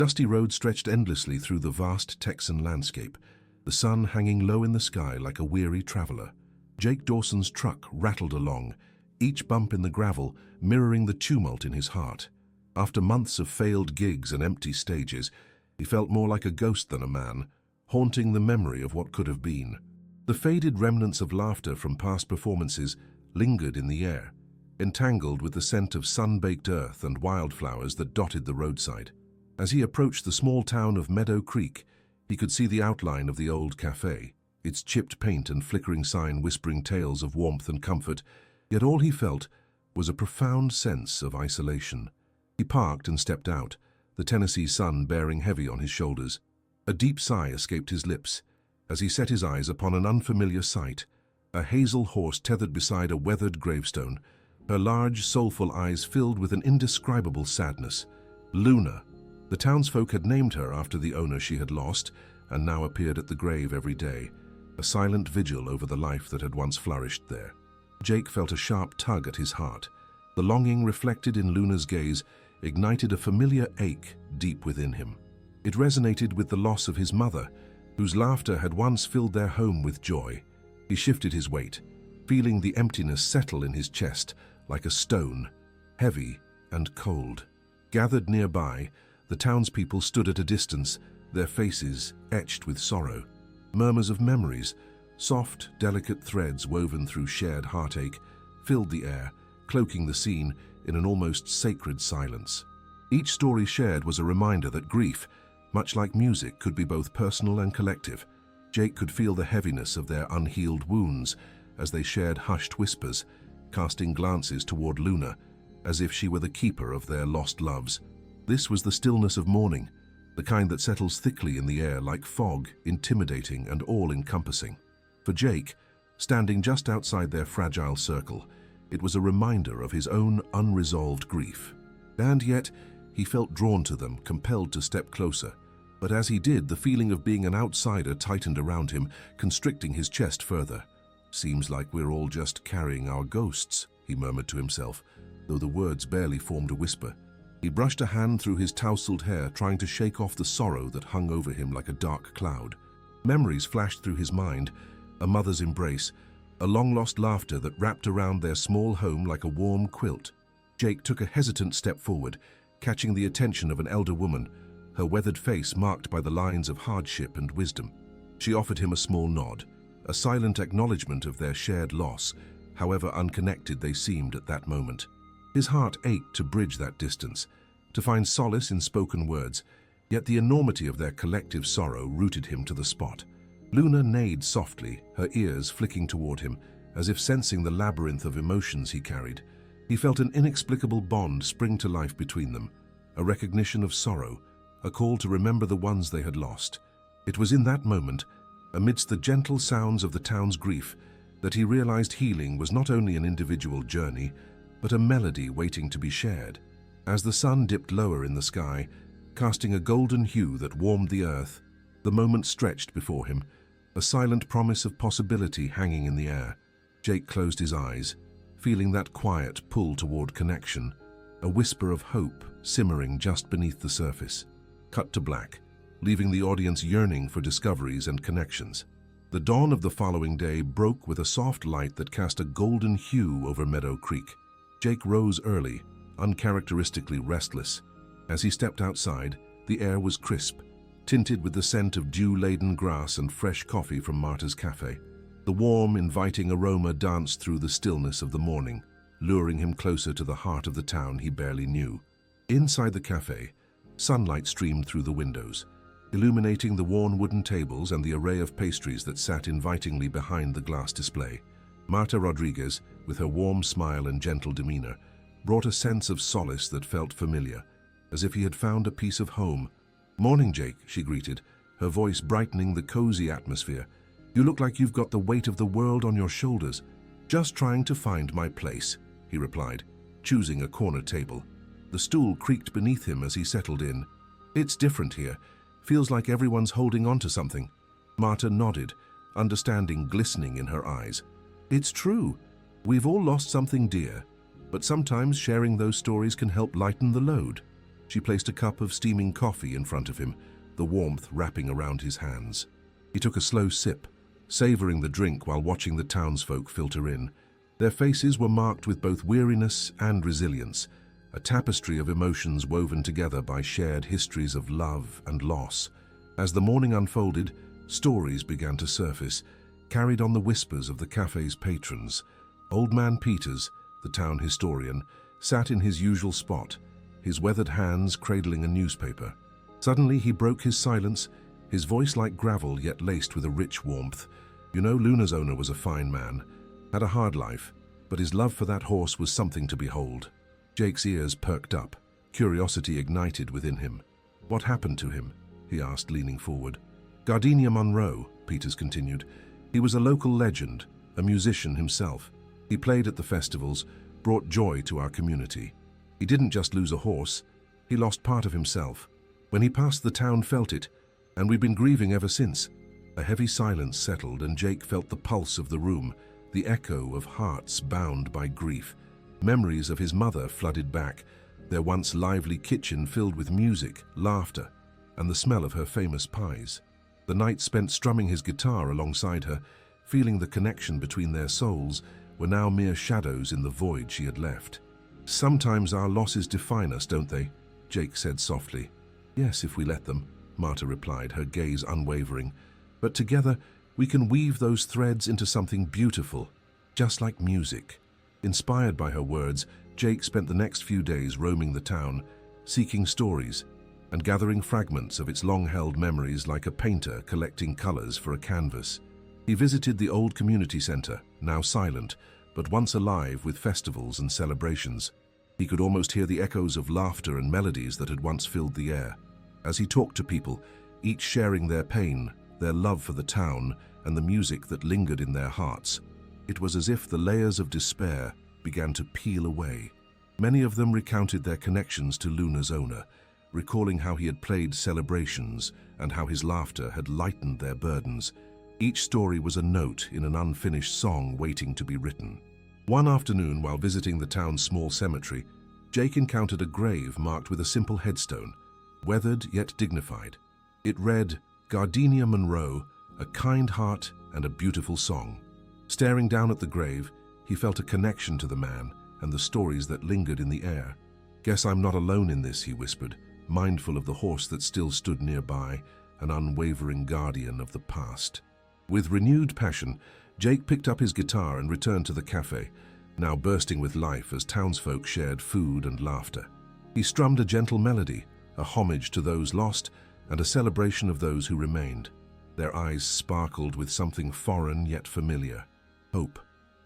Dusty road stretched endlessly through the vast Texan landscape, the sun hanging low in the sky like a weary traveler. Jake Dawson's truck rattled along, each bump in the gravel mirroring the tumult in his heart. After months of failed gigs and empty stages, he felt more like a ghost than a man, haunting the memory of what could have been. The faded remnants of laughter from past performances lingered in the air, entangled with the scent of sun-baked earth and wildflowers that dotted the roadside. As he approached the small town of Meadow Creek, he could see the outline of the old cafe, its chipped paint and flickering sign whispering tales of warmth and comfort, yet all he felt was a profound sense of isolation. He parked and stepped out, the Tennessee sun bearing heavy on his shoulders. A deep sigh escaped his lips as he set his eyes upon an unfamiliar sight, a hazel horse tethered beside a weathered gravestone, her large, soulful eyes filled with an indescribable sadness. Luna. The townsfolk had named her after the owner she had lost and now appeared at the grave every day, a silent vigil over the life that had once flourished there. Jake felt a sharp tug at his heart. The longing reflected in Luna's gaze ignited a familiar ache deep within him. It resonated with the loss of his mother, whose laughter had once filled their home with joy. He shifted his weight, feeling the emptiness settle in his chest like a stone, heavy and cold. Gathered nearby, the townspeople stood at a distance, their faces etched with sorrow. Murmurs of memories, soft, delicate threads woven through shared heartache, filled the air, cloaking the scene in an almost sacred silence. Each story shared was a reminder that grief, much like music, could be both personal and collective. Jake could feel the heaviness of their unhealed wounds as they shared hushed whispers, casting glances toward Luna, as if she were the keeper of their lost loves. This was the stillness of mourning, the kind that settles thickly in the air like fog, intimidating and all-encompassing. For Jake, standing just outside their fragile circle, it was a reminder of his own unresolved grief. And yet, he felt drawn to them, compelled to step closer. But as he did, the feeling of being an outsider tightened around him, constricting his chest further. "Seems like we're all just carrying our ghosts," he murmured to himself, though the words barely formed a whisper. He brushed a hand through his tousled hair, trying to shake off the sorrow that hung over him like a dark cloud. Memories flashed through his mind, a mother's embrace, a long-lost laughter that wrapped around their small home like a warm quilt. Jake took a hesitant step forward, catching the attention of an elder woman, her weathered face marked by the lines of hardship and wisdom. She offered him a small nod, a silent acknowledgement of their shared loss, however unconnected they seemed at that moment. His heart ached to bridge that distance, to find solace in spoken words, yet the enormity of their collective sorrow rooted him to the spot. Luna neighed softly, her ears flicking toward him, as if sensing the labyrinth of emotions he carried. He felt an inexplicable bond spring to life between them, a recognition of sorrow, a call to remember the ones they had lost. It was in that moment, amidst the gentle sounds of the town's grief, that he realized healing was not only an individual journey, but a melody waiting to be shared. As the sun dipped lower in the sky, casting a golden hue that warmed the earth, the moment stretched before him, a silent promise of possibility hanging in the air. Jake closed his eyes, feeling that quiet pull toward connection, a whisper of hope simmering just beneath the surface. Cut to black, leaving the audience yearning for discoveries and connections. The dawn of the following day broke with a soft light that cast a golden hue over Meadow Creek. Jake rose early, uncharacteristically restless. As he stepped outside, the air was crisp, tinted with the scent of dew-laden grass and fresh coffee from Marta's cafe. The warm, inviting aroma danced through the stillness of the morning, luring him closer to the heart of the town he barely knew. Inside the cafe, sunlight streamed through the windows, illuminating the worn wooden tables and the array of pastries that sat invitingly behind the glass display. Marta Rodriguez, with her warm smile and gentle demeanor, brought a sense of solace that felt familiar, as if he had found a piece of home. "Morning, Jake," she greeted, her voice brightening the cozy atmosphere. "You look like you've got the weight of the world on your shoulders." "Just trying to find my place," he replied, choosing a corner table. The stool creaked beneath him as he settled in. "It's different here. Feels like everyone's holding on to something." Marta nodded, understanding glistening in her eyes. "It's true. We've all lost something dear, but sometimes sharing those stories can help lighten the load." She placed a cup of steaming coffee in front of him, the warmth wrapping around his hands. He took a slow sip, savoring the drink while watching the townsfolk filter in. Their faces were marked with both weariness and resilience, a tapestry of emotions woven together by shared histories of love and loss. As the morning unfolded, stories began to surface, carried on the whispers of the cafe's patrons. Old Man Peters, the town historian, sat in his usual spot, his weathered hands cradling a newspaper. Suddenly he broke his silence, his voice like gravel yet laced with a rich warmth. "You know, Luna's owner was a fine man, had a hard life, but his love for that horse was something to behold." Jake's ears perked up, curiosity ignited within him. "What happened to him?" he asked, leaning forward. "Gardenia Munro," Peters continued. "He was a local legend, a musician himself. He played at the festivals, brought joy to our community. He didn't just lose a horse, he lost part of himself. When he passed, the town felt it, and we've been grieving ever since." A heavy silence settled, and Jake felt the pulse of the room, the echo of hearts bound by grief. Memories of his mother flooded back, their once lively kitchen filled with music, laughter, and the smell of her famous pies. The night spent strumming his guitar alongside her, feeling the connection between their souls, were now mere shadows in the void she had left. "Sometimes our losses define us, don't they?" Jake said softly. "Yes, if we let them," Marta replied, her gaze unwavering. "But together, we can weave those threads into something beautiful, just like music." Inspired by her words, Jake spent the next few days roaming the town, seeking stories and gathering fragments of its long-held memories like a painter collecting colors for a canvas. He visited the old community center, now silent, but once alive with festivals and celebrations. He could almost hear the echoes of laughter and melodies that had once filled the air. As he talked to people, each sharing their pain, their love for the town, and the music that lingered in their hearts, it was as if the layers of despair began to peel away. Many of them recounted their connections to Luna's owner, recalling how he had played celebrations and how his laughter had lightened their burdens. Each story was a note in an unfinished song waiting to be written. One afternoon, while visiting the town's small cemetery, Jake encountered a grave marked with a simple headstone, weathered yet dignified. It read, "Gardenia Munro, a kind heart and a beautiful song." Staring down at the grave, he felt a connection to the man and the stories that lingered in the air. "Guess I'm not alone in this," he whispered, mindful of the horse that still stood nearby, an unwavering guardian of the past. With renewed passion, Jake picked up his guitar and returned to the cafe, now bursting with life as townsfolk shared food and laughter. He strummed a gentle melody, a homage to those lost and a celebration of those who remained. Their eyes sparkled with something foreign yet familiar, hope.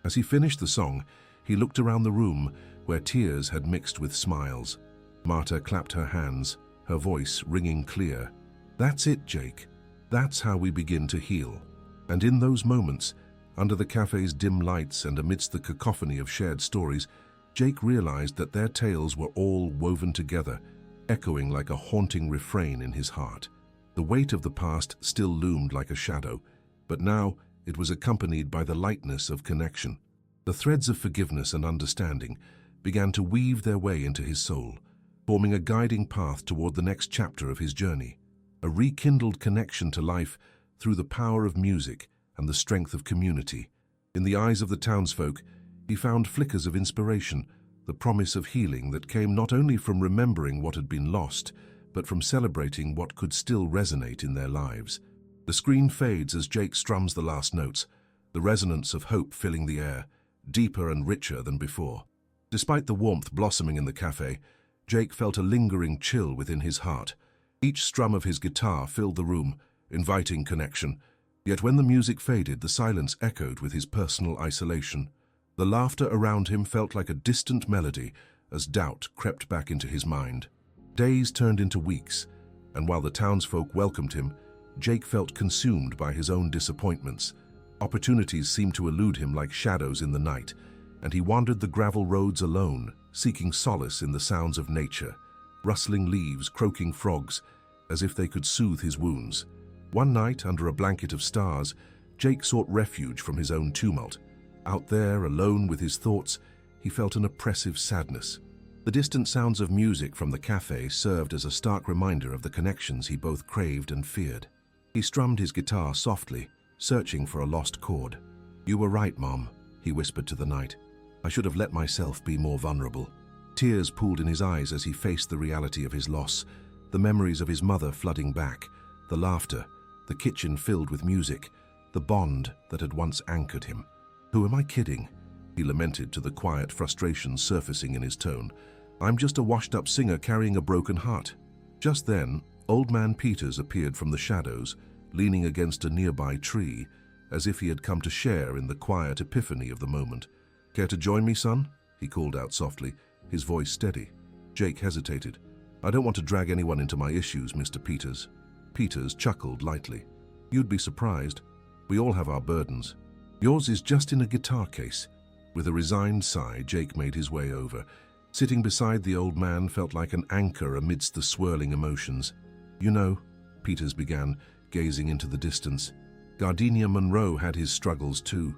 As he finished the song, he looked around the room where tears had mixed with smiles. Marta clapped her hands, her voice ringing clear. "That's it, Jake. That's how we begin to heal." And in those moments, under the cafe's dim lights and amidst the cacophony of shared stories, Jake realized that their tales were all woven together, echoing like a haunting refrain in his heart. The weight of the past still loomed like a shadow, but now it was accompanied by the lightness of connection. The threads of forgiveness and understanding began to weave their way into his soul, forming a guiding path toward the next chapter of his journey, a rekindled connection to life through the power of music and the strength of community. In the eyes of the townsfolk, he found flickers of inspiration, the promise of healing that came not only from remembering what had been lost, but from celebrating what could still resonate in their lives. The screen fades as Jake strums the last notes, the resonance of hope filling the air, deeper and richer than before. Despite the warmth blossoming in the cafe, Jake felt a lingering chill within his heart. Each strum of his guitar filled the room, inviting connection. Yet when the music faded, the silence echoed with his personal isolation. The laughter around him felt like a distant melody as doubt crept back into his mind. Days turned into weeks, and while the townsfolk welcomed him, Jake felt consumed by his own disappointments. Opportunities seemed to elude him like shadows in the night, and he wandered the gravel roads alone, seeking solace in the sounds of nature, rustling leaves, croaking frogs, as if they could soothe his wounds. One night, under a blanket of stars, Jake sought refuge from his own tumult. Out there, alone with his thoughts, he felt an oppressive sadness. The distant sounds of music from the cafe served as a stark reminder of the connections he both craved and feared. He strummed his guitar softly, searching for a lost chord. "You were right, Mom," he whispered to the night. "I should have let myself be more vulnerable." Tears pooled in his eyes as he faced the reality of his loss, the memories of his mother flooding back, the laughter, the kitchen filled with music, the bond that had once anchored him. "Who am I kidding?" he lamented to the quiet frustration surfacing in his tone. "I'm just a washed-up singer carrying a broken heart." Just then, Old Man Peters appeared from the shadows, leaning against a nearby tree, as if he had come to share in the quiet epiphany of the moment. "Care to join me, son?" he called out softly, his voice steady. Jake hesitated. "I don't want to drag anyone into my issues, Mr. Peters." Peters chuckled lightly. "You'd be surprised. We all have our burdens. Yours is just in a guitar case." With a resigned sigh, Jake made his way over. Sitting beside the old man felt like an anchor amidst the swirling emotions. "You know," Peters began, gazing into the distance, "Gardenia Munro had his struggles too.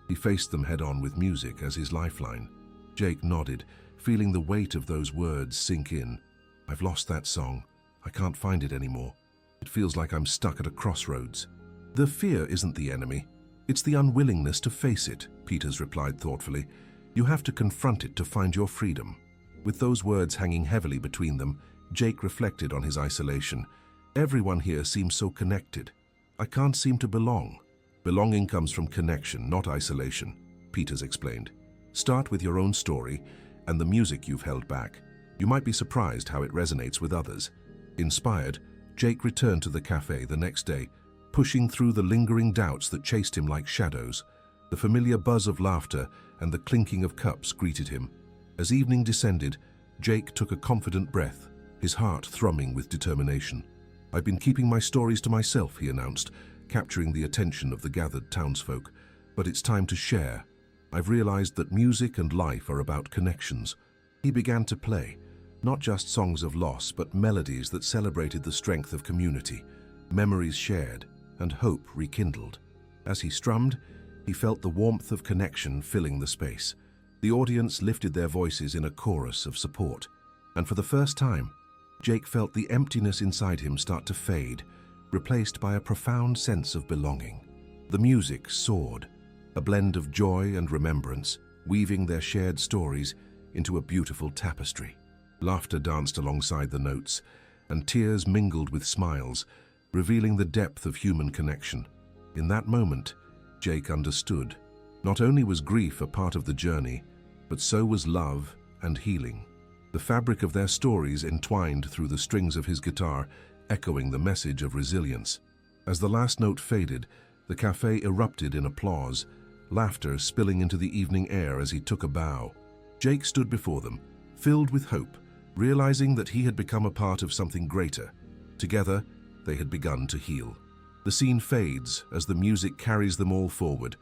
He faced them head-on with music as his lifeline." Jake nodded, feeling the weight of those words sink in. "I've lost that song. I can't find it anymore. It feels like I'm stuck at a crossroads." "The fear isn't the enemy. It's the unwillingness to face it," Peters replied thoughtfully. "You have to confront it to find your freedom." With those words hanging heavily between them, Jake reflected on his isolation. "Everyone here seems so connected. I can't seem to belong." "Belonging comes from connection, not isolation," Peters explained. "Start with your own story and the music you've held back. You might be surprised how it resonates with others." Inspired, Jake returned to the cafe the next day, pushing through the lingering doubts that chased him like shadows. The familiar buzz of laughter and the clinking of cups greeted him. As evening descended, Jake took a confident breath, his heart thrumming with determination. "I've been keeping my stories to myself," he announced, capturing the attention of the gathered townsfolk. "But it's time to share. I've realized that music and life are about connections." He began to play, not just songs of loss, but melodies that celebrated the strength of community, memories shared, and hope rekindled. As he strummed, he felt the warmth of connection filling the space. The audience lifted their voices in a chorus of support, and for the first time, Jake felt the emptiness inside him start to fade, replaced by a profound sense of belonging. The music soared, a blend of joy and remembrance, weaving their shared stories into a beautiful tapestry. Laughter danced alongside the notes, and tears mingled with smiles, revealing the depth of human connection. In that moment, Jake understood. Not only was grief a part of the journey, but so was love and healing. The fabric of their stories entwined through the strings of his guitar, echoing the message of resilience. As the last note faded, the cafe erupted in applause, laughter spilling into the evening air as he took a bow. Jake stood before them, filled with hope, realizing that he had become a part of something greater. Together, they had begun to heal. The scene fades as the music carries them all forward,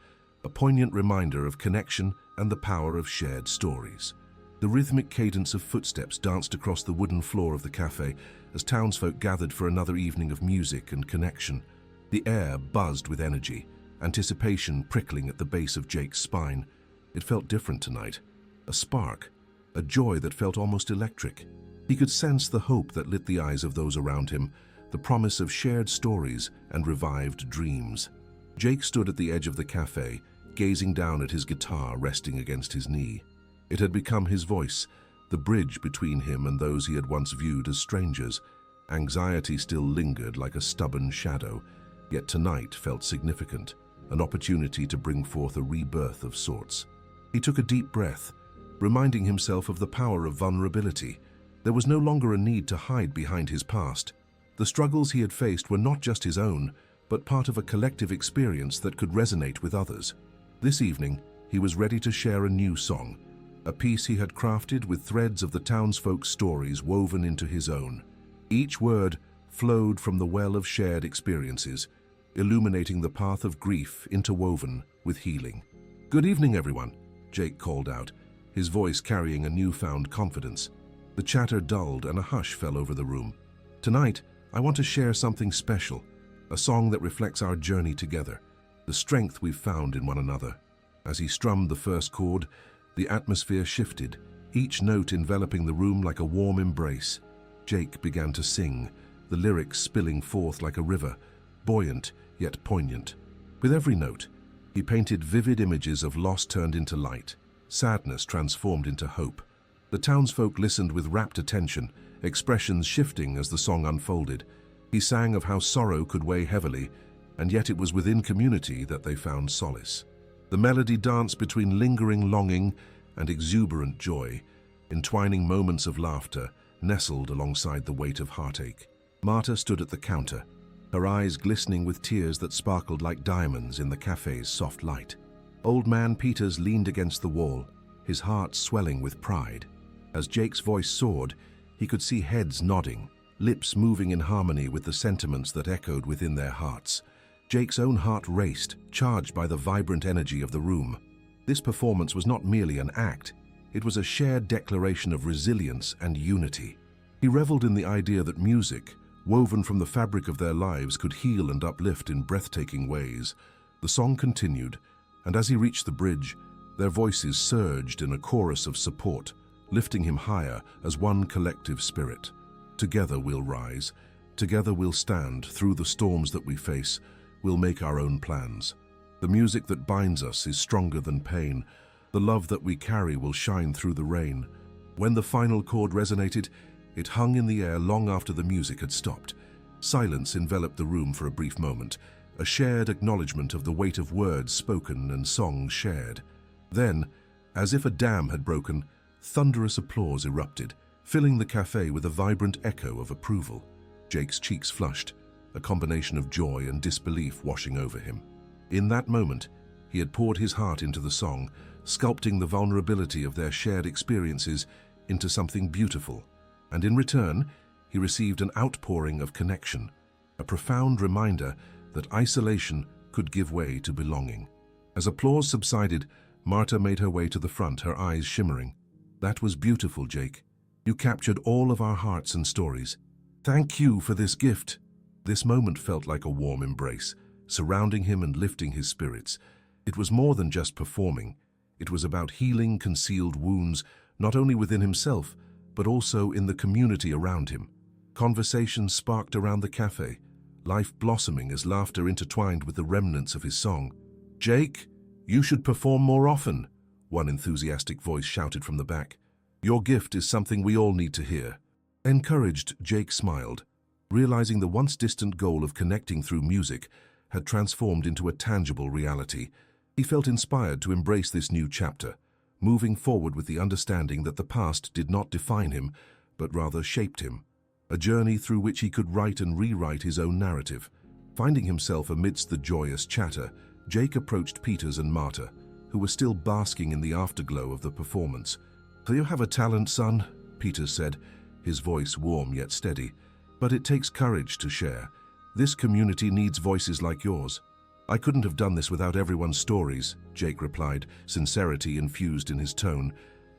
a poignant reminder of connection and the power of shared stories. The rhythmic cadence of footsteps danced across the wooden floor of the cafe as townsfolk gathered for another evening of music and connection. The air buzzed with energy, anticipation prickling at the base of Jake's spine. It felt different tonight. A spark, a joy that felt almost electric. He could sense the hope that lit the eyes of those around him, the promise of shared stories and revived dreams. Jake stood at the edge of the cafe, gazing down at his guitar resting against his knee. It had become his voice, the bridge between him and those he had once viewed as strangers. Anxiety still lingered like a stubborn shadow, yet tonight felt significant, an opportunity to bring forth a rebirth of sorts. He took a deep breath, reminding himself of the power of vulnerability. There was no longer a need to hide behind his past. The struggles he had faced were not just his own, but part of a collective experience that could resonate with others. This evening, he was ready to share a new song, a piece he had crafted with threads of the townsfolk's stories woven into his own. Each word flowed from the well of shared experiences, illuminating the path of grief interwoven with healing. "Good evening, everyone," Jake called out, his voice carrying a newfound confidence. The chatter dulled and a hush fell over the room. "Tonight, I want to share something special, a song that reflects our journey together, the strength we've found in one another." As he strummed the first chord, the atmosphere shifted, each note enveloping the room like a warm embrace. Jake began to sing, the lyrics spilling forth like a river, buoyant yet poignant. With every note, he painted vivid images of loss turned into light, sadness transformed into hope. The townsfolk listened with rapt attention, expressions shifting as the song unfolded. He sang of how sorrow could weigh heavily, and yet it was within community that they found solace. The melody danced between lingering longing and exuberant joy, entwining moments of laughter, nestled alongside the weight of heartache. Marta stood at the counter, her eyes glistening with tears that sparkled like diamonds in the cafe's soft light. Old man Peters leaned against the wall, his heart swelling with pride. As Jake's voice soared, he could see heads nodding, lips moving in harmony with the sentiments that echoed within their hearts. Jake's own heart raced, charged by the vibrant energy of the room. This performance was not merely an act, it was a shared declaration of resilience and unity. He reveled in the idea that music, woven from the fabric of their lives, could heal and uplift in breathtaking ways. The song continued, and as he reached the bridge, their voices surged in a chorus of support, lifting him higher as one collective spirit. Together we'll rise, together we'll stand through the storms that we face, we'll make our own plans. The music that binds us is stronger than pain, the love that we carry will shine through the rain. When the final chord resonated, it hung in the air long after the music had stopped. Silence enveloped the room for a brief moment, a shared acknowledgement of the weight of words spoken and songs shared. Then, as if a dam had broken, thunderous applause erupted, filling the cafe with a vibrant echo of approval. Jake's cheeks flushed, a combination of joy and disbelief washing over him. In that moment, he had poured his heart into the song, sculpting the vulnerability of their shared experiences into something beautiful. And in return, he received an outpouring of connection, a profound reminder that isolation could give way to belonging. As applause subsided, Marta made her way to the front, her eyes shimmering. "That was beautiful, Jake. You captured all of our hearts and stories. Thank you for this gift." This moment felt like a warm embrace, surrounding him and lifting his spirits. It was more than just performing. It was about healing concealed wounds, not only within himself, but also in the community around him. Conversations sparked around the cafe, life blossoming as laughter intertwined with the remnants of his song. "Jake, you should perform more often," one enthusiastic voice shouted from the back. "Your gift is something we all need to hear." Encouraged, Jake smiled, realizing the once distant goal of connecting through music had transformed into a tangible reality. He felt inspired to embrace this new chapter, moving forward with the understanding that the past did not define him, but rather shaped him, a journey through which he could write and rewrite his own narrative. Finding himself amidst the joyous chatter, Jake approached Peters and Marta, who were still basking in the afterglow of the performance. "So you have a talent, son," Peters said, his voice warm yet steady. "But it takes courage to share. This community needs voices like yours." "I couldn't have done this without everyone's stories," Jake replied, sincerity infused in his tone.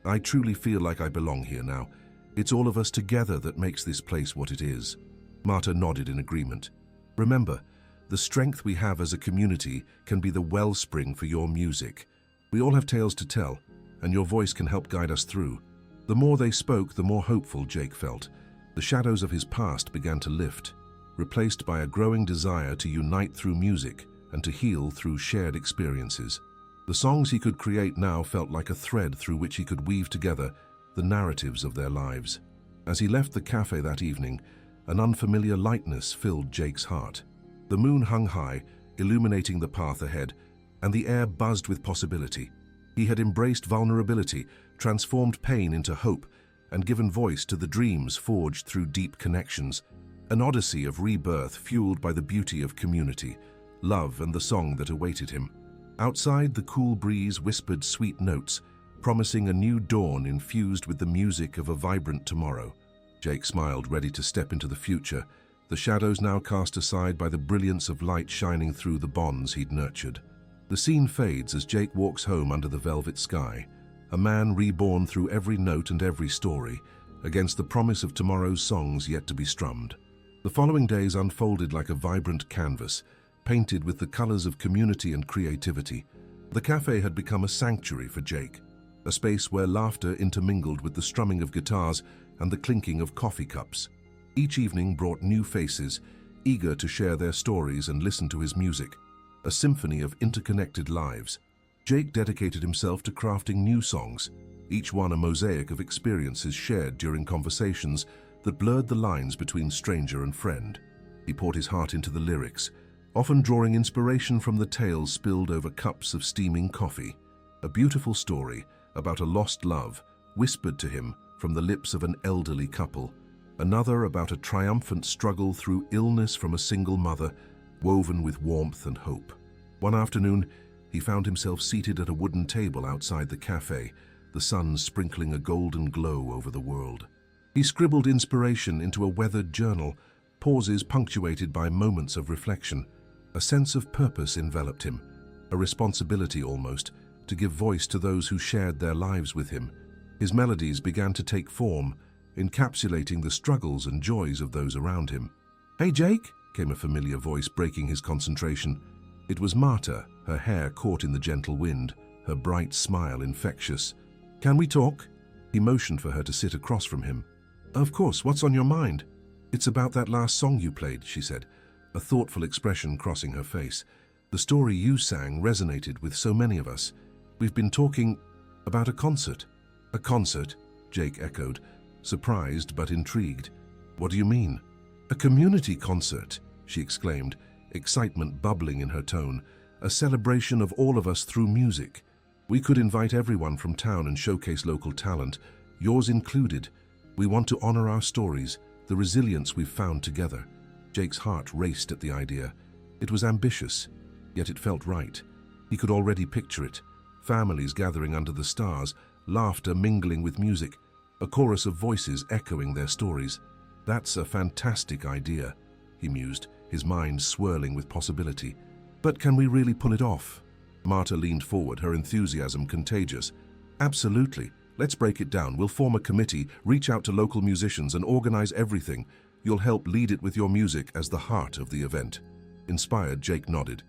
"I truly feel like I belong here now. It's all of us together that makes this place what it is." Marta nodded in agreement. "Remember, the strength we have as a community can be the wellspring for your music. We all have tales to tell, and your voice can help guide us through." The more they spoke, the more hopeful Jake felt. The shadows of his past began to lift, replaced by a growing desire to unite through music and to heal through shared experiences. The songs he could create now felt like a thread through which he could weave together the narratives of their lives. As he left the cafe that evening, an unfamiliar lightness filled Jake's heart. The moon hung high, illuminating the path ahead, and the air buzzed with possibility. He had embraced vulnerability, transformed pain into hope, and given voice to the dreams forged through deep connections. An odyssey of rebirth fueled by the beauty of community, love, and the song that awaited him. Outside, the cool breeze whispered sweet notes, promising a new dawn infused with the music of a vibrant tomorrow. Jake smiled, ready to step into the future, the shadows now cast aside by the brilliance of light shining through the bonds he'd nurtured. The scene fades as Jake walks home under the velvet sky, a man reborn through every note and every story, against the promise of tomorrow's songs yet to be strummed. The following days unfolded like a vibrant canvas, painted with the colors of community and creativity. The cafe had become a sanctuary for Jake, a space where laughter intermingled with the strumming of guitars and the clinking of coffee cups. Each evening brought new faces, eager to share their stories and listen to his music, a symphony of interconnected lives. Jake dedicated himself to crafting new songs, each one a mosaic of experiences shared during conversations that blurred the lines between stranger and friend. He poured his heart into the lyrics, often drawing inspiration from the tales spilled over cups of steaming coffee. A beautiful story about a lost love whispered to him from the lips of an elderly couple, another about a triumphant struggle through illness from a single mother, woven with warmth and hope. One afternoon, he found himself seated at a wooden table outside the cafe, the sun sprinkling a golden glow over the world. He scribbled inspiration into a weathered journal, pauses punctuated by moments of reflection. A sense of purpose enveloped him, a responsibility almost, to give voice to those who shared their lives with him. His melodies began to take form, encapsulating the struggles and joys of those around him. "Hey, Jake," came a familiar voice breaking his concentration. It was Marta, her hair caught in the gentle wind, her bright smile infectious. "Can we talk?" He motioned for her to sit across from him. "Of course, what's on your mind?" "It's about that last song you played," she said, a thoughtful expression crossing her face. "The story you sang resonated with so many of us. We've been talking about a concert." "A concert?" Jake echoed, surprised but intrigued. "What do you mean?" "A community concert," she exclaimed, excitement bubbling in her tone. "A celebration of all of us through music. We could invite everyone from town and showcase local talent, yours included. We want to honor our stories, the resilience we've found together." Jake's heart raced at the idea. It was ambitious, yet it felt right. He could already picture it. Families gathering under the stars, laughter mingling with music, a chorus of voices echoing their stories. "That's a fantastic idea," he mused, his mind swirling with possibility. "But can we really pull it off?" Marta leaned forward, her enthusiasm contagious. "Absolutely. Let's break it down. We'll form a committee, reach out to local musicians, and organize everything. You'll help lead it with your music as the heart of the event." Inspired, Jake nodded.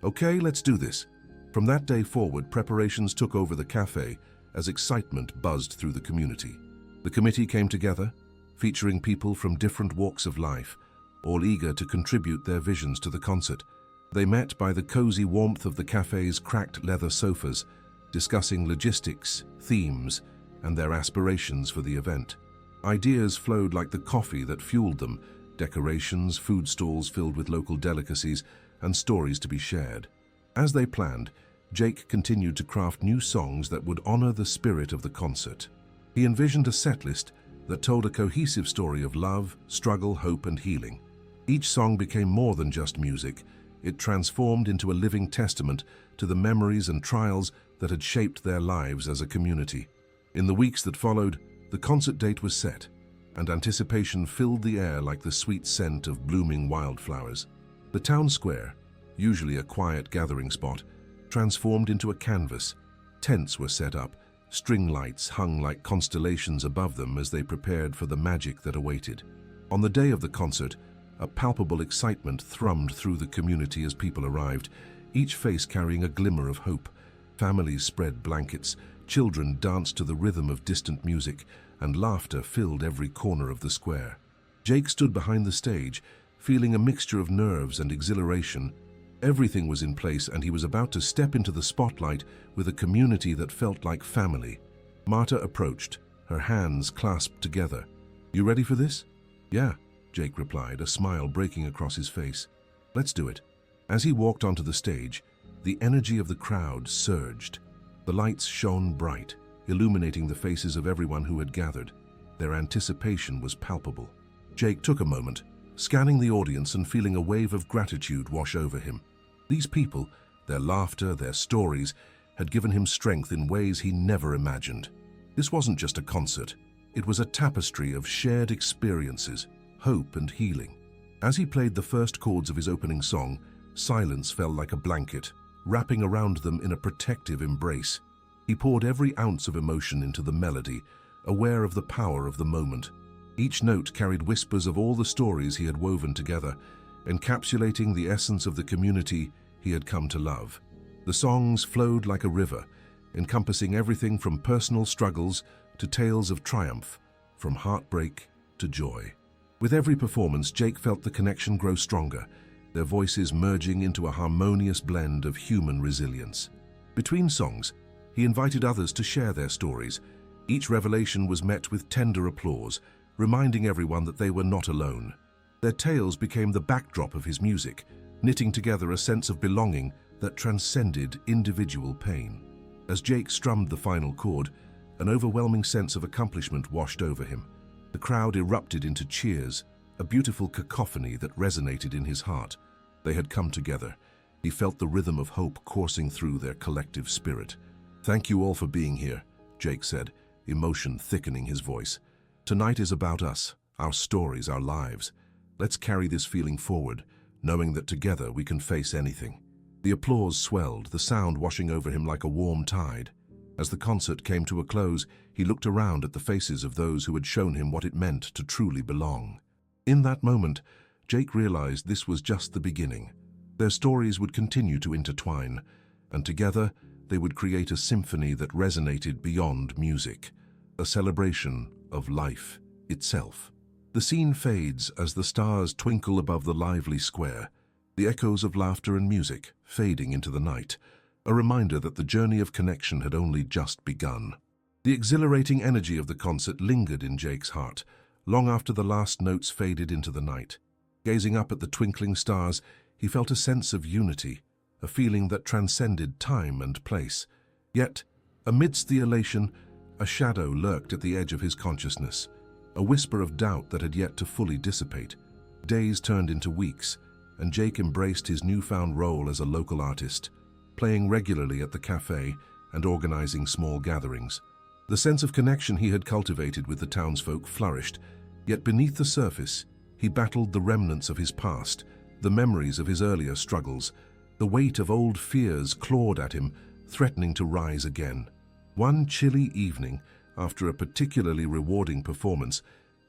"Okay, let's do this." From that day forward, preparations took over the cafe as excitement buzzed through the community. The committee came together, featuring people from different walks of life, all eager to contribute their visions to the concert. They met by the cozy warmth of the cafe's cracked leather sofas, discussing logistics, themes, and their aspirations for the event. Ideas flowed like the coffee that fueled them, decorations, food stalls filled with local delicacies, and stories to be shared. As they planned, Jake continued to craft new songs that would honor the spirit of the concert. He envisioned a setlist that told a cohesive story of love, struggle, hope, and healing. Each song became more than just music. It transformed into a living testament to the memories and trials that had shaped their lives as a community. In the weeks that followed, the concert date was set, and anticipation filled the air like the sweet scent of blooming wildflowers. The town square, usually a quiet gathering spot, transformed into a canvas. Tents were set up, string lights hung like constellations above them as they prepared for the magic that awaited. On the day of the concert, a palpable excitement thrummed through the community as people arrived, each face carrying a glimmer of hope. Families spread blankets, children danced to the rhythm of distant music, and laughter filled every corner of the square. Jake stood behind the stage, feeling a mixture of nerves and exhilaration. Everything was in place, and he was about to step into the spotlight with a community that felt like family. Marta approached, her hands clasped together. "You ready for this?" "Yeah," Jake replied, a smile breaking across his face. "Let's do it." As he walked onto the stage, the energy of the crowd surged. The lights shone bright, illuminating the faces of everyone who had gathered. Their anticipation was palpable. Jake took a moment, scanning the audience and feeling a wave of gratitude wash over him. These people, their laughter, their stories, had given him strength in ways he never imagined. This wasn't just a concert. It was a tapestry of shared experiences, hope and healing. As he played the first chords of his opening song, silence fell like a blanket, wrapping around them in a protective embrace. He poured every ounce of emotion into the melody, aware of the power of the moment. Each note carried whispers of all the stories he had woven together, encapsulating the essence of the community he had come to love. The songs flowed like a river, encompassing everything from personal struggles to tales of triumph, from heartbreak to joy. With every performance, Jake felt the connection grow stronger, their voices merging into a harmonious blend of human resilience. Between songs, he invited others to share their stories. Each revelation was met with tender applause, reminding everyone that they were not alone. Their tales became the backdrop of his music, knitting together a sense of belonging that transcended individual pain. As Jake strummed the final chord, an overwhelming sense of accomplishment washed over him. The crowd erupted into cheers, a beautiful cacophony that resonated in his heart. They had come together. He felt the rhythm of hope coursing through their collective spirit. "Thank you all for being here," Jake said, emotion thickening his voice. "Tonight is about us, our stories, our lives. Let's carry this feeling forward, knowing that together we can face anything." The applause swelled, the sound washing over him like a warm tide. As the concert came to a close, he looked around at the faces of those who had shown him what it meant to truly belong. In that moment, Jake realized this was just the beginning. Their stories would continue to intertwine, and together they would create a symphony that resonated beyond music, a celebration of life itself. The scene fades as the stars twinkle above the lively square, the echoes of laughter and music fading into the night, a reminder that the journey of connection had only just begun. The exhilarating energy of the concert lingered in Jake's heart, long after the last notes faded into the night. Gazing up at the twinkling stars, he felt a sense of unity, a feeling that transcended time and place. Yet, amidst the elation, a shadow lurked at the edge of his consciousness, a whisper of doubt that had yet to fully dissipate. Days turned into weeks, and Jake embraced his newfound role as a local artist, playing regularly at the cafe and organizing small gatherings. The sense of connection he had cultivated with the townsfolk flourished, yet beneath the surface, he battled the remnants of his past, the memories of his earlier struggles. The weight of old fears clawed at him, threatening to rise again. One chilly evening, after a particularly rewarding performance,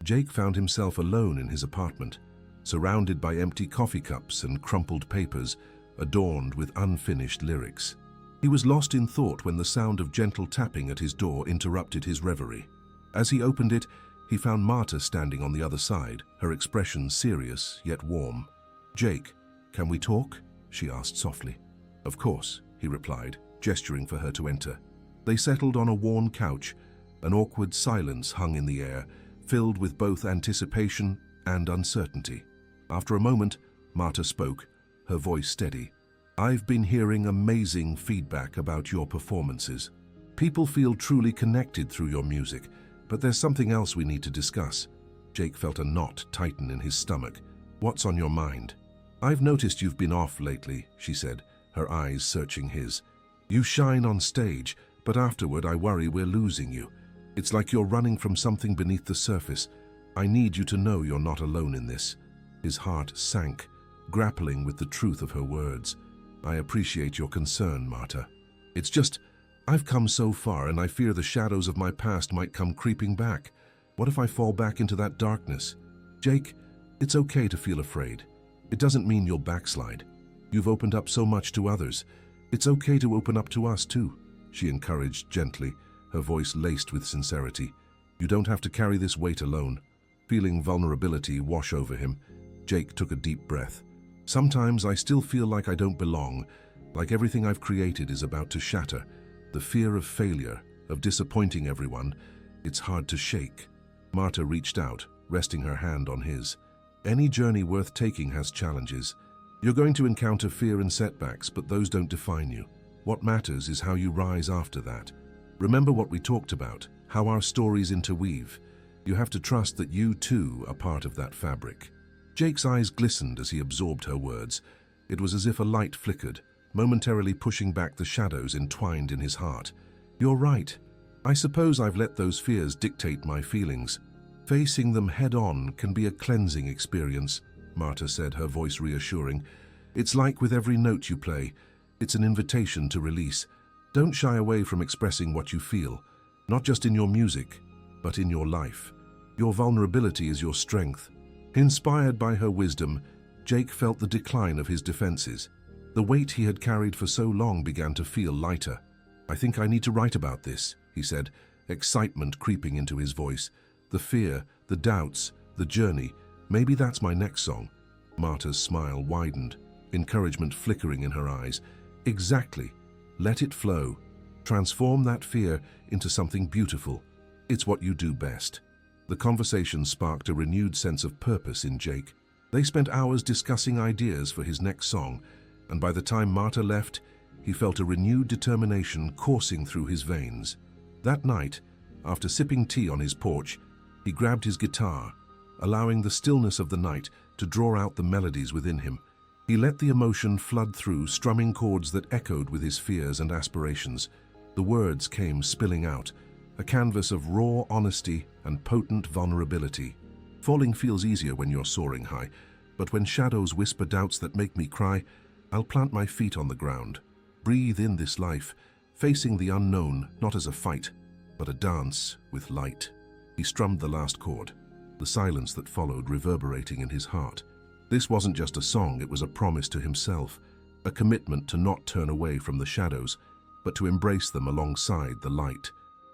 Jake found himself alone in his apartment, surrounded by empty coffee cups and crumpled papers, adorned with unfinished lyrics. He was lost in thought when the sound of gentle tapping at his door interrupted his reverie. As he opened it, he found Marta standing on the other side, her expression serious yet warm. "Jake, can we talk?" she asked softly. "Of course," he replied, gesturing for her to enter. They settled on a worn couch. An awkward silence hung in the air, filled with both anticipation and uncertainty. After a moment, Marta spoke, her voice steady. "I've been hearing amazing feedback about your performances. People feel truly connected through your music, but there's something else we need to discuss." Jake felt a knot tighten in his stomach. "What's on your mind?" "I've noticed you've been off lately," she said, her eyes searching his. "You shine on stage, but afterward I worry we're losing you. It's like you're running from something beneath the surface. I need you to know you're not alone in this." His heart sank, grappling with the truth of her words. "I appreciate your concern, Marta. It's just, I've come so far and I fear the shadows of my past might come creeping back. What if I fall back into that darkness? Jake, it's okay to feel afraid. It doesn't mean you'll backslide. You've opened up so much to others. It's okay to open up to us too," she encouraged gently, her voice laced with sincerity. "You don't have to carry this weight alone." Feeling vulnerability wash over him, Jake took a deep breath. "Sometimes I still feel like I don't belong, like everything I've created is about to shatter. The fear of failure, of disappointing everyone, it's hard to shake." Marta reached out, resting her hand on his. "Any journey worth taking has challenges. You're going to encounter fear and setbacks, but those don't define you. What matters is how you rise after that. Remember what we talked about, how our stories interweave. You have to trust that you too are part of that fabric." Jake's eyes glistened as he absorbed her words. It was as if a light flickered, momentarily pushing back the shadows entwined in his heart. "You're right. I suppose I've let those fears dictate my feelings. Facing them head-on can be a cleansing experience," Marta said, her voice reassuring. "It's like with every note you play. It's an invitation to release. Don't shy away from expressing what you feel, not just in your music, but in your life. Your vulnerability is your strength." Inspired by her wisdom, Jake felt the decline of his defenses. The weight he had carried for so long began to feel lighter. "I think I need to write about this," he said, excitement creeping into his voice. "The fear, the doubts, the journey. Maybe that's my next song." Marta's smile widened, encouragement flickering in her eyes. "Exactly. Let it flow. Transform that fear into something beautiful. It's what you do best." The conversation sparked a renewed sense of purpose in Jake. They spent hours discussing ideas for his next song, and by the time Marta left, he felt a renewed determination coursing through his veins. That night, after sipping tea on his porch, he grabbed his guitar, allowing the stillness of the night to draw out the melodies within him. He let the emotion flood through, strumming chords that echoed with his fears and aspirations. The words came spilling out, a canvas of raw honesty and potent vulnerability. Falling feels easier when you're soaring high, but when shadows whisper doubts that make me cry, I'll plant my feet on the ground. Breathe in this life, facing the unknown not as a fight, but a dance with light. He strummed the last chord, the silence that followed reverberating in his heart. This wasn't just a song, it was a promise to himself, a commitment to not turn away from the shadows, but to embrace them alongside the light.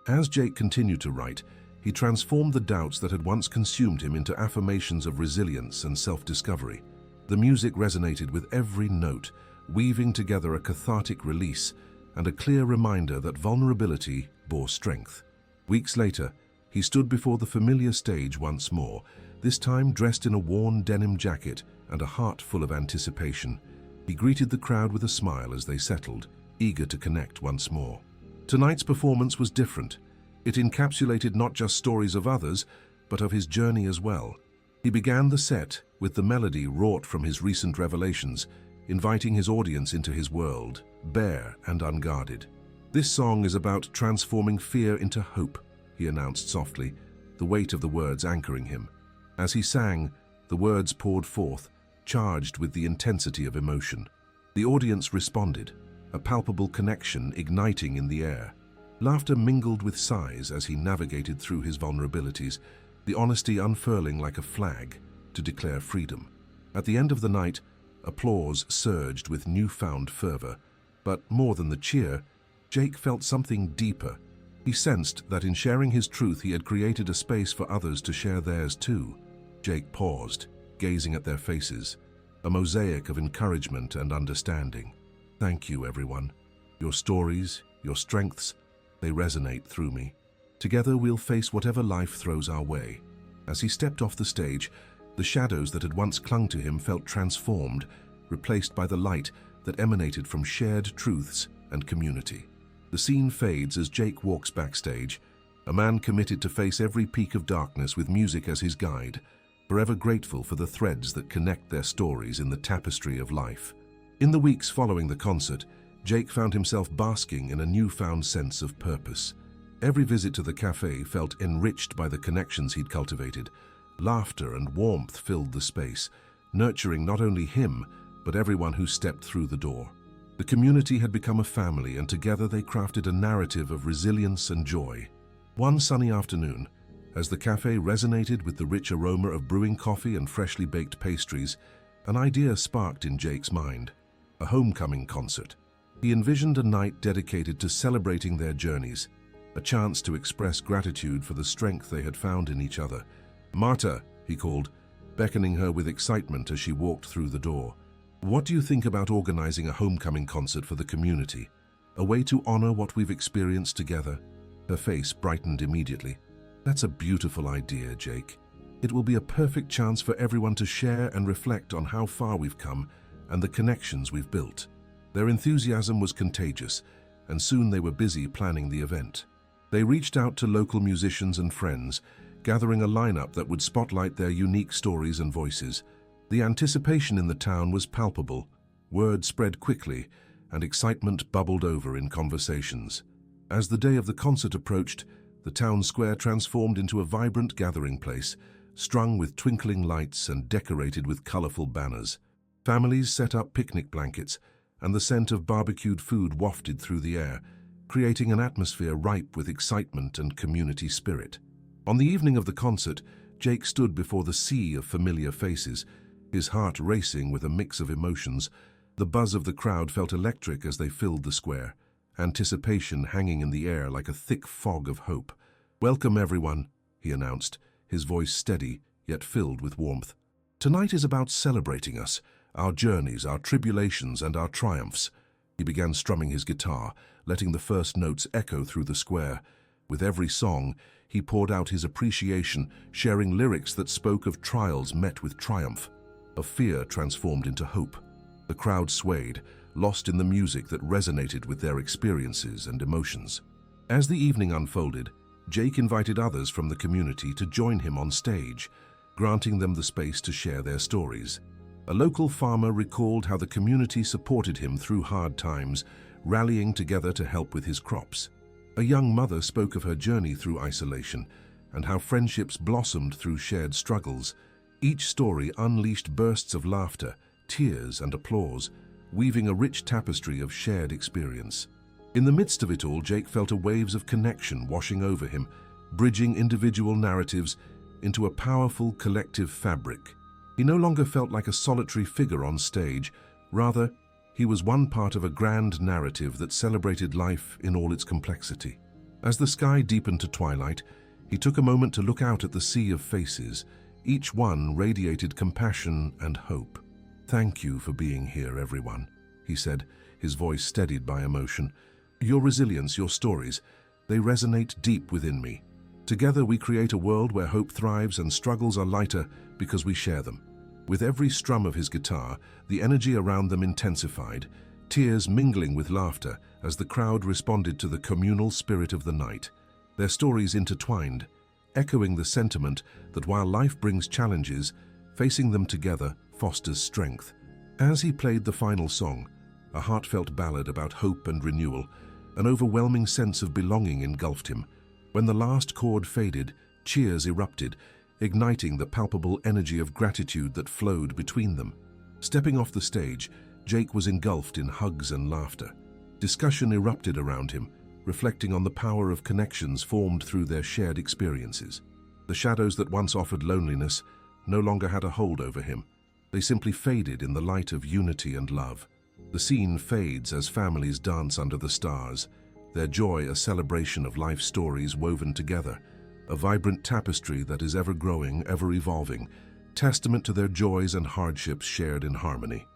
As Jake continued to write, he transformed the doubts that had once consumed him into affirmations of resilience and self-discovery. The music resonated with every note, weaving together a cathartic release and a clear reminder that vulnerability bore strength. Weeks later, he stood before the familiar stage once more, this time dressed in a worn denim jacket and a heart full of anticipation. He greeted the crowd with a smile as they settled, eager to connect once more. Tonight's performance was different. It encapsulated not just stories of others, but of his journey as well. He began the set with the melody wrought from his recent revelations, inviting his audience into his world, bare and unguarded. "This song is about transforming fear into hope," he announced softly, the weight of the words anchoring him. As he sang, the words poured forth, charged with the intensity of emotion. The audience responded, a palpable connection igniting in the air. Laughter mingled with sighs as he navigated through his vulnerabilities, the honesty unfurling like a flag to declare freedom. At the end of the night, applause surged with newfound fervor. But more than the cheer, Jake felt something deeper. He sensed that in sharing his truth, he had created a space for others to share theirs too. Jake paused, gazing at their faces, a mosaic of encouragement and understanding. "Thank you, everyone. Your stories, your strengths, they resonate through me. Together we'll face whatever life throws our way." As he stepped off the stage, the shadows that had once clung to him felt transformed, replaced by the light that emanated from shared truths and community. The scene fades as Jake walks backstage, a man committed to face every peak of darkness with music as his guide, forever grateful for the threads that connect their stories in the tapestry of life. In the weeks following the concert, Jake found himself basking in a newfound sense of purpose. Every visit to the cafe felt enriched by the connections he'd cultivated. Laughter and warmth filled the space, nurturing not only him, but everyone who stepped through the door. The community had become a family, and together they crafted a narrative of resilience and joy. One sunny afternoon, as the cafe resonated with the rich aroma of brewing coffee and freshly baked pastries, an idea sparked in Jake's mind: a homecoming concert. He envisioned a night dedicated to celebrating their journeys, a chance to express gratitude for the strength they had found in each other. "Marta," he called, beckoning her with excitement as she walked through the door. "What do you think about organizing a homecoming concert for the community? A way to honor what we've experienced together?" Her face brightened immediately. "That's a beautiful idea, Jake. It will be a perfect chance for everyone to share and reflect on how far we've come and the connections we've built." Their enthusiasm was contagious, and soon they were busy planning the event. They reached out to local musicians and friends, gathering a lineup that would spotlight their unique stories and voices. The anticipation in the town was palpable. Word spread quickly, and excitement bubbled over in conversations. As the day of the concert approached, the town square transformed into a vibrant gathering place, strung with twinkling lights and decorated with colorful banners. Families set up picnic blankets, and the scent of barbecued food wafted through the air, creating an atmosphere ripe with excitement and community spirit. On the evening of the concert, Jake stood before the sea of familiar faces, his heart racing with a mix of emotions. The buzz of the crowd felt electric as they filled the square, anticipation hanging in the air like a thick fog of hope. "Welcome, everyone," he announced, his voice steady yet filled with warmth. "Tonight is about celebrating us, our journeys, our tribulations, and our triumphs." He began strumming his guitar, letting the first notes echo through the square. With every song, he poured out his appreciation, sharing lyrics that spoke of trials met with triumph, of fear transformed into hope. The crowd swayed, lost in the music that resonated with their experiences and emotions. As the evening unfolded, Jake invited others from the community to join him on stage, granting them the space to share their stories. A local farmer recalled how the community supported him through hard times, rallying together to help with his crops. A young mother spoke of her journey through isolation and how friendships blossomed through shared struggles. Each story unleashed bursts of laughter, tears, and applause, weaving a rich tapestry of shared experience. In the midst of it all, Jake felt a waves of connection washing over him, bridging individual narratives into a powerful collective fabric. He no longer felt like a solitary figure on stage. Rather, he was one part of a grand narrative that celebrated life in all its complexity. As the sky deepened to twilight, he took a moment to look out at the sea of faces. Each one radiated compassion and hope. "Thank you for being here, everyone," he said, his voice steadied by emotion. "Your resilience, your stories, they resonate deep within me. Together we create a world where hope thrives and struggles are lighter because we share them." With every strum of his guitar, the energy around them intensified, tears mingling with laughter as the crowd responded to the communal spirit of the night. Their stories intertwined, echoing the sentiment that while life brings challenges, facing them together fosters strength. As he played the final song, a heartfelt ballad about hope and renewal, an overwhelming sense of belonging engulfed him. When the last chord faded, cheers erupted, igniting the palpable energy of gratitude that flowed between them. Stepping off the stage, Jake was engulfed in hugs and laughter. Discussion erupted around him, reflecting on the power of connections formed through their shared experiences. The shadows that once offered loneliness no longer had a hold over him. They simply faded in the light of unity and love. The scene fades as families dance under the stars, their joy a celebration of life stories woven together, a vibrant tapestry that is ever growing, ever evolving, testament to their joys and hardships shared in harmony.